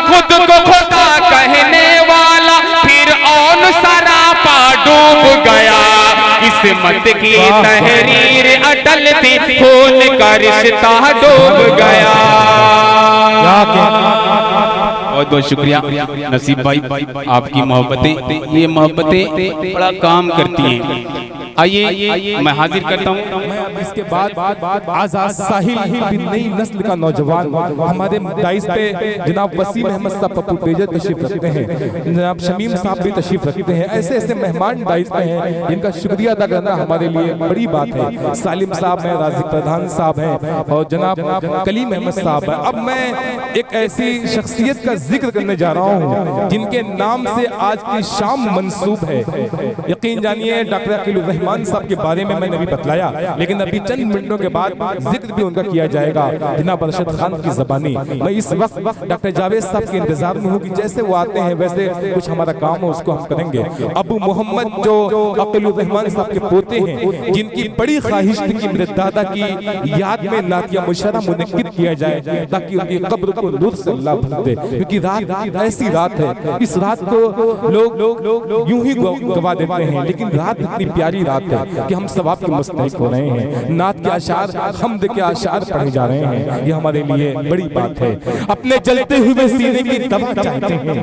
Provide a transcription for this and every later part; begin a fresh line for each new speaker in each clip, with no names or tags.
खुद को खुदा कहने वाला फिर औन सरापा डूब गया। किस्मत की तहरीर अटल थी, खून का रिश्ता डूब गया। बहुत बहुत शुक्रिया नसीब भाई, आपकी मोहब्बतें, ये मोहब्बतें बड़ा काम करती हैं। आइए मैं हाजिर करता हूँ।
मैं इसके बाद आजाद साहिल भी नई नस्ल का नौजवान हमारे दाइस पे जनाब वसीम अहमद साहब पप्पू पेजर तशरीफ रखते हैं, जनाब शमीम साहब भी तशरीफ रखते हैं। ऐसे ऐसे मेहमान दाइस पे हैं जिनका शुक्रिया अदा करना हमारे लिए बड़ी बात है। सालिम साहब हैं, राजिक प्रधान साहब हैं और जनाब कलीम अहमद साहब हैं। अब मैं एक ऐसी शख्सियत का जिक्र करने जा रहा हूँ जिनके नाम से आज की शाम मंसूब है। यकीन जानिए डॉक्टर अकील रहमान साहब के बारे में मैंने अभी बतलाया, लेकिन अभी चंद मिनटों के बाद जिक्र भी उनका किया जाएगा जनाब अरशद खान की ज़बानी। मैं इस वक्त डॉक्टर जावेद साहब के इंतजार में हूँ कि जैसे वो आते हैं वैसे कुछ हमारा काम हो उसको हम करेंगे। अबू मोहम्मद जो अकील रहमान साहब के पोते हैं, जिनकी बड़ी ख्वाहिश थी कि मेरे दादा की याद में नातिया मुशर्रा मुनक्किद किया जाए ताकि उनकी कब्र को नूर से अल्लाह भर दे, क्योंकि रात ऐसी रात है, इस रात को लोग यूं ही गवा देते हैं, लेकिन रात इतनी प्यारी रात है कि हम सवाब के मुस्तहिक हो रहे हैं। नात के आशार, हम्द के आशार पढ़े जा रहे हैं, ये हमारे लिए बड़ी बात है। अपने जलते हुए सीने की दवा चाहते हैं,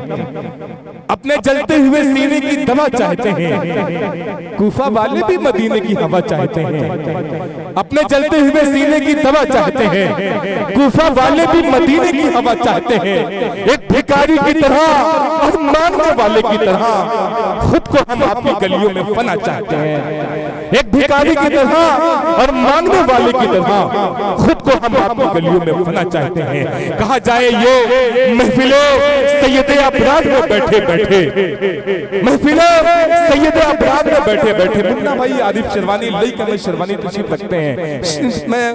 अपने जलते हुए सीने की दवा चाहते हैं, कूफा वाले भी मदीने की हवा चाहते हैं। अपने जलते हुए सीने की दवा चाहते हैं, कूफा वाले भी मदीने की हवा चाहते हैं। एक भिखारी की तरह और मांगने वाले की तरह खुद को हम आपकी गलियों में फना चाहते हैं। एक भिखारी की तरह और मांगने वाले की तरह खुद को हम आपकी गलियों में फना चाहते हैं। कहा जाए ये महफिले सैयदे अबरार में बैठे बैठे, महफिले सैयदे अबरार में बैठे बैठे। मुन्ना भाई आरिफ शेरवानी लई कमल शेरवानी तशरीफ रखते हैं। मैं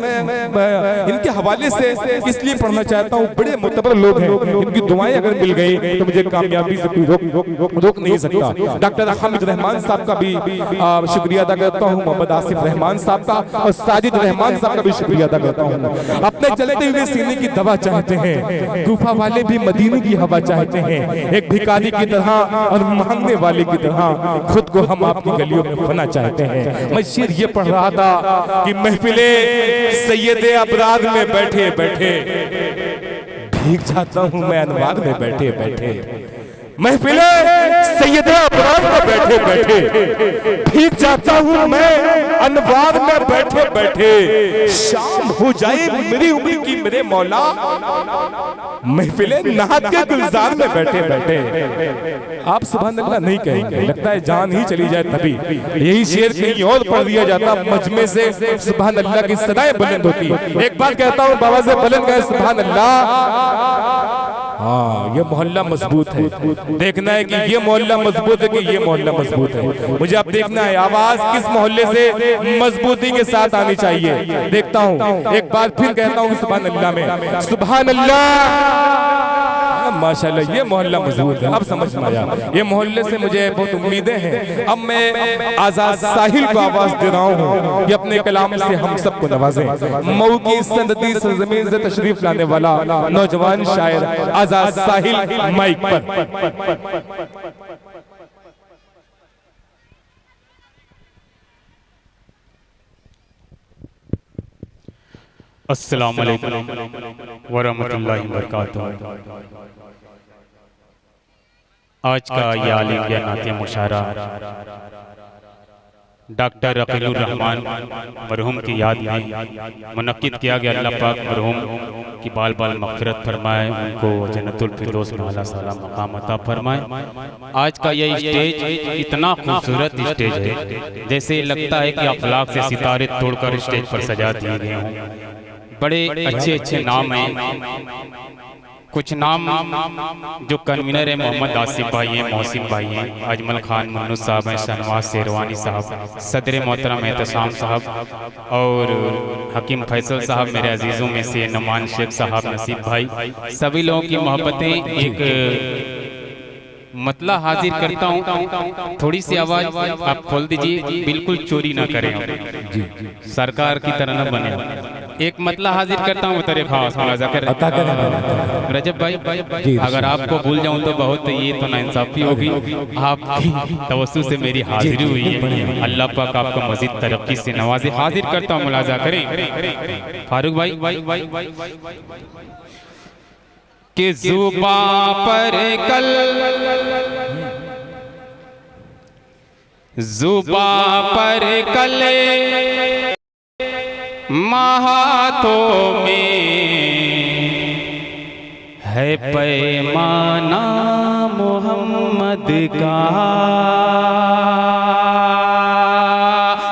इनके हवाले से इसलिए पढ़ना चाहता हूँ, बड़े मुतबर लोग हैं, इनकी दुआएं अगर मिल गई तो मुझे कामयाबी से कोई रोक नहीं सकता। डॉक्टर हामिद रहमान साहब का भी शुक्रिया अदा करता हूँ, मोहम्मद आसिफ रहमान साहब का और साजिद रहमान साहब का भी शुक्रिया अदा करता हूँ। अपने चलते हुए सीने की दवा चाहते हैं, कूफा वाले भी मदीने की हवा चाहते हैं। एक भिखारी की तरह और मांगने वाले की तरह खुद को हम आपकी गलियों में फना चाहते हैं। मैं शेर ये पढ़ रहा था कि महफिले सैयदे अबरार में बैठे बैठे भीग जाता हूँ मैं अनवार में बैठे बैठे। महफिले सैयदे अबरार में बैठे बैठे भीग जाता हूँ मैं अनवार में बैठे बैठे। शाम हो जाए मेरी उम्र की मेरे मौला, महफिले नाहत के गुलजार में बैठे बैठे। आप सुभान अल्लाह नहीं कहेंगे, लगता है जान ही चली जाए तभी। यही शेर कहीं और पढ़ दिया जाता, मजमे से सुभान अल्लाह की सदाएं बुलंद होती। एक बार कहता हूँ बाबा से बुलंद गए सुभान अल्लाह। हाँ, ये मोहल्ला मजबूत है। देखना है कि ये मोहल्ला मजबूत है कि ये मोहल्ला मजबूत है। मुझे अब देखना है आवाज किस मोहल्ले से मजबूती के साथ आनी चाहिए। देखता हूँ, एक बार फिर कहता हूँ सुभान अल्लाह में, सुभान अल्लाह। माशाल्लाह ये मोहल्ला मजबूत है। अब समझ में आया, ये मोहल्ले से मुझे बहुत उम्मीदें हैं। अब मैं आजाद साहिल को आवाज दे रहा हूँ कि अपने कलाम से हम सबको नवाजें। मऊ की सनदी सरजमीन से तशरीफ लाने वाला नौजवान शायर आजाद साहिल माइक पर।
अस्सलाम वालेकुम वरहमतुल्लाहि वबरकातुहू। आज का ये आल इंडिया नातिया मुशायरा डॉक्टर अकीलुर रहमान मरहूम की याद में मुनक्किद किया गया। अल्लाह पाक मरहूम की बाल बाल मग़फ़िरत फरमाए, उनको जन्नतुल फिरदौस में आला साला मकाम अता फरमाए। आज का यह स्टेज इतना खूबसूरत स्टेज है जैसे लगता है कि अफलाक से सितारे तोड़कर स्टेज पर सजा दिए गए हों। बड़े अच्छे अच्छे नाम हैं। कुछ नाम जो कन्वीनर है मोहम्मद आसिफ भाई हैं, मौसिम भाई हैं, अजमल खान मुन्नू साहब हैं, शहनवाज शेरवानी साहब, सदर मोहतरम एहतसाम साहब और हकीम फैसल साहब, मेरे अजीज़ों में से नुमान शेख साहब, नसीब भाई, सभी लोगों की मोहब्बतें एक मतला हाजिर करता हूँ। थोड़ी सी आवाज़ आप खोल दीजिए, बिल्कुल चोरी ना करें, सरकार की तरह न बने। एक मतला हाजिर करता हूँ तेरे खास मुलाजा कर रजब भाई, अगर आपको भूल जाऊं तो बहुत ये तो नाइंसाफी होगी। आपकी तवज्जो से मेरी हाजिरी हुई है, अल्लाह पाक आपको मजीद तरक्की से नवाजे। हाजिर करता हूँ, मुलाजा करें फारूक भाई कि जुबां पर कल जुबां पर कले हाथों में है पैमाना मोहम्मद का।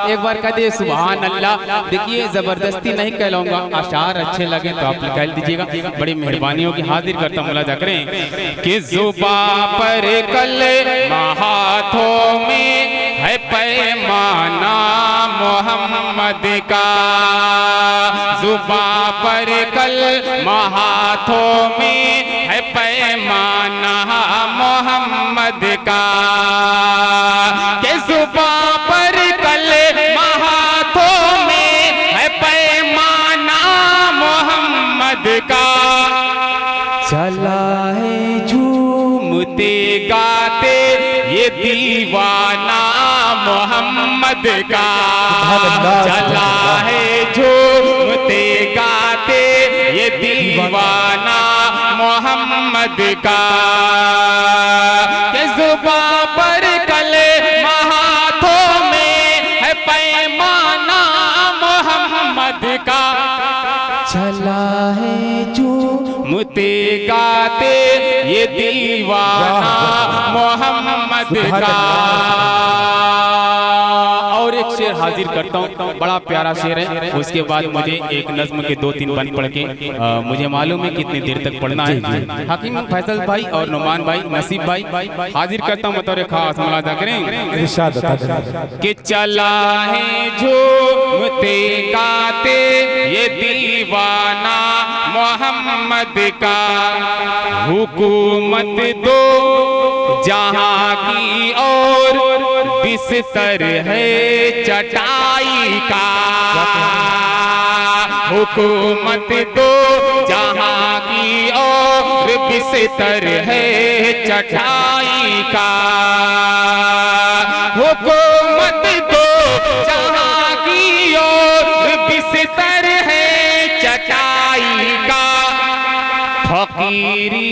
एक बार कह दिए सुभान अल्लाह। देखिए जबरदस्ती नहीं कहलाऊंगा, अशार अच्छे लगे तो आप कह दीजिएगा, बड़ी मेहरबानी होगी। हाजिर करता हूँ, मुलाजा करें कि जुबां पर कले हाथों में है पैमाना मोहम्मद का। जुबां पर कल हाथों में है पैमाना मोहम्मद का। के जुबां पर कल हाथों में है पैमाना मोहम्मद का। चला है झूमते गाते ये दीवाना मोहम्मद का। चला है झूमते गाते ये दीवाना मोहम्मद का। जुबां पर कले हाथों में है पैमाना मोहम्मद का। चला है झूमते गाते ये दीवाना मोहम्मद का। और एक शेर हाजिर करता हूँ, बड़ा प्यारा शेर है। उसके बाद मुझे एक नज्म के 2-3 बंद पढ़ के मुझे मालूम है कितनी देर तक पढ़ना है। हकीम फैसल भाई और नुमान भाई, नसीब भाई, हाजिर करता हूँ बतौर खास। मुलाजा करें कि चला है झूमते गाते ये दीवाना मोहम्मद का। हुकूमत दो जहां की और बिस्तर है चटाई का। हुकूमत दो जहां की और बिस्तर है चटाई का। हुकूमत दो जहां की और बिस्तर है चटाई का। फकीरी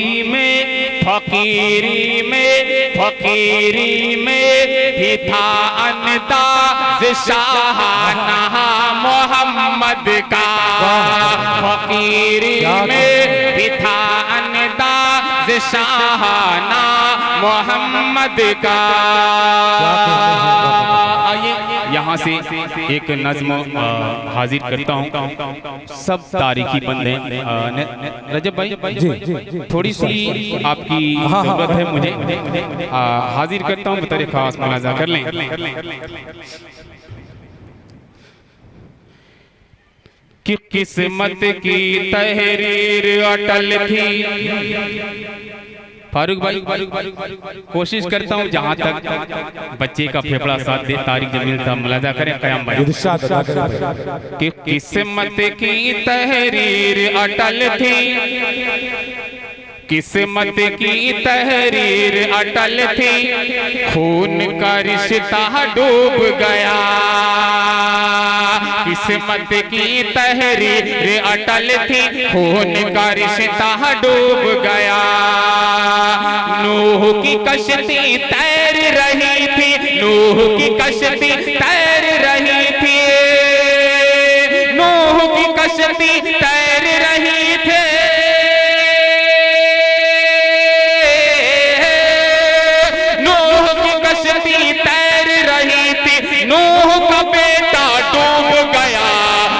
में भी था अंदाज़ शाहाना मोहम्मद का। फकीरी में भी था अंदाज़ शाहाना मोहम्मद का। आइए यहाँ से एक नज्म हाजिर करता हूँ। सब तारीखी बंद हैं। रजब भाई थोड़ी सी आपकी जरूरत है मुझे, हाजिर करता हूँ बतौर खास। मुलाजा कर लें कि किस्मत की तहरीर अटल थी। फारूक भाई कोशिश करता हूँ जहाँ तक बच्चे का फेफड़ा साथ दे। तारिक जमील साहब मुलाजा करें कयाम भाई कि किस्मत की तहरीर अटल थी। किस्मत की तहरीर अटल थी, खून का रिश्ता डूब गया। किस्मत की तहरीर अटल थी, खून का रिश्ता डूब गया। नूह की कश्ती तैर रही थी, नूह की कश्ती तैर रही थी, नूह की कश्ती तैर रही थी।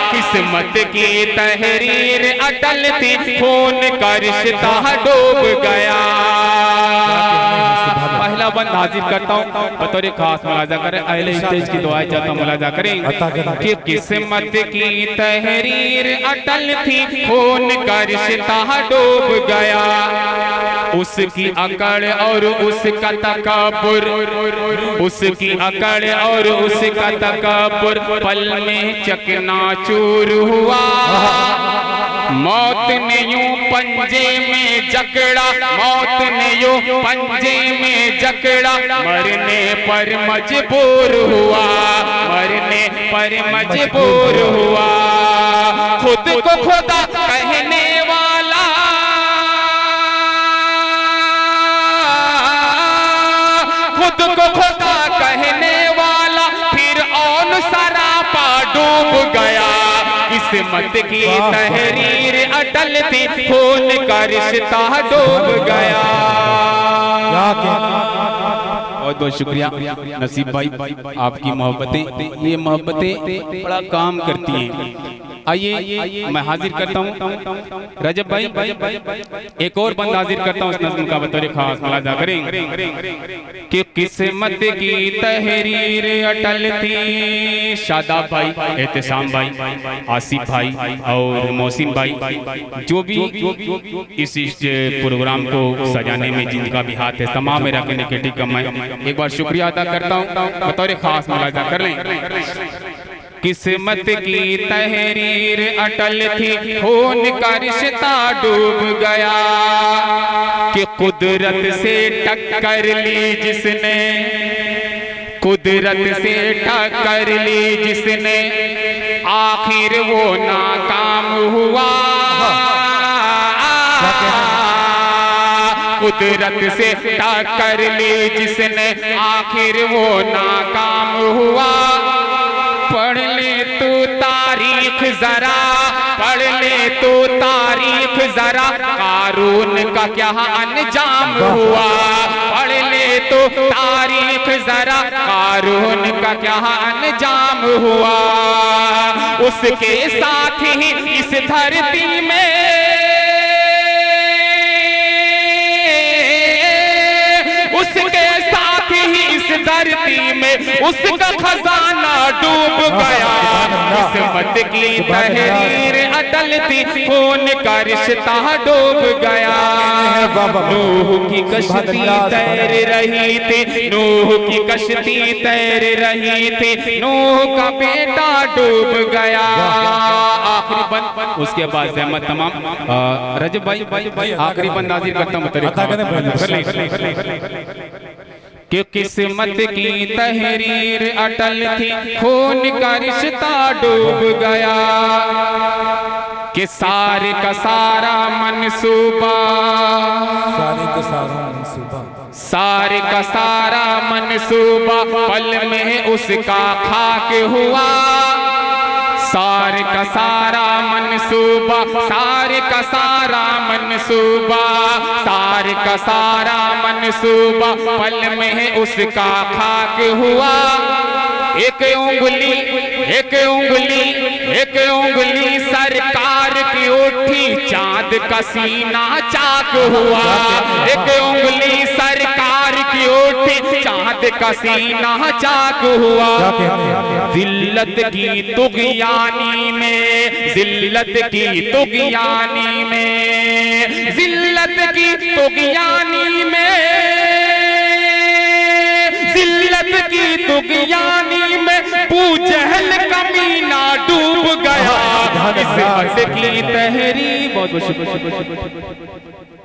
किस्मत की तहरीर अटल थी, खून का रिश्ता डूब गया। पहला खुदाबंद हाजिर करता हूँ बतौर खास मुलाजा करें, अहले स्टेज की दुआएं चाहता हूँ मुलाजा करें कि किस्मत की तहरीर अटल थी, खून का रिश्ता डूब गया, उसकी अकड़ और उसका तकब्बुर, उसकी अकड़ और उसका तकब्बुर पल में चकनाचूर हुआ। मौत ने यूं पंजे में जकड़ा, मौत ने यूं पंजे में जकड़ा, मरने पर मजबूर हुआ, मरने पर मजबूर हुआ। खुद को खुदा कहने वाला, खुद को खुदा कहने वाला फिर औन सरापा डूब गया। किस्मत की तहरीर अटल थी, खून का रिश्ता डूब गया। बहुत बहुत शुक्रिया नसीब भाई, आपकी मोहब्बतें, ये मोहब्बतें बड़ा काम करती हैं। आइए मैं हाजिर करता हूँ रजब भाई, एक और बंद हाजिर करता हूँ इस नज़्म का बतौर खास मुलाजा करें कि किस्मत की तहरीर अटल थी। शादाब भाई, एहतसाम भाई, आसिफ भाई और मोहसिन भाई, जो भी इस प्रोग्राम को सजाने में जिनका भी हाथ है, तमाम मेरा कहने का मैं एक बार शुक्रिया अदा करता हूँ, बतौर खास मुलाजा कर लें। किस्मत की तहरीर अटल थी, खून का रिश्ता डूब गया, कि कुदरत से टक्कर ली जिसने, कुदरत से टक्कर ली जिसने, आखिर वो नाकाम हुआ। कुदरत से टक्कर ली जिसने, आखिर वो नाकाम हुआ। पढ़ ले तू तारीख जरा, पढ़ ले तू तारीख जरा, कारून का क्या अंजाम हुआ। पढ़ ले तू तारीख जरा, कारून का क्या अंजाम हुआ। उसके साथ ही इस धरती में, उसके साथ ही इस धरती में उसका खजाना डूब गया। किस्मत की तहरीर अटल थी, खून का रिश्ता डूब गया। नूह की कश्ती तैर रही थी, नूह की कश्ती तैर रही थी, नूह का बेटा डूब गया। आखिरी बंद, उसके बाद जहमत तमाम रजब भाई आखिरी बंद हाजिर करता हूँ कि किस्मत की तहरीर अटल थी, खून का रिश्ता डूब गया, कि सारे का सारा मंसूबा, सारे का सारा मंसूबा, सारे का सारा मंसूबा पल में उसका खाक हुआ। सारे का सारा मंसूबा, सारे का सारा मंसूबा, सारे का सारा मंसूबा पल में उसका खाक हुआ। एक उंगली, एक उंगली, एक उंगली सरकार की उठी, चांद का सीना चाक हुआ। एक उंगली सरकार की उठी, चांद का सीना चाक हुआ। जिल्लत की तुग़यानी में, जिल्लत की तुग़यानी में, जिल्लत की तुग़यानी में, जिल्लत की तुग़यानी में बूजहल कमीना डूब गया। किस्मत की तहरीर, बहुत बहुत शुक्रिया।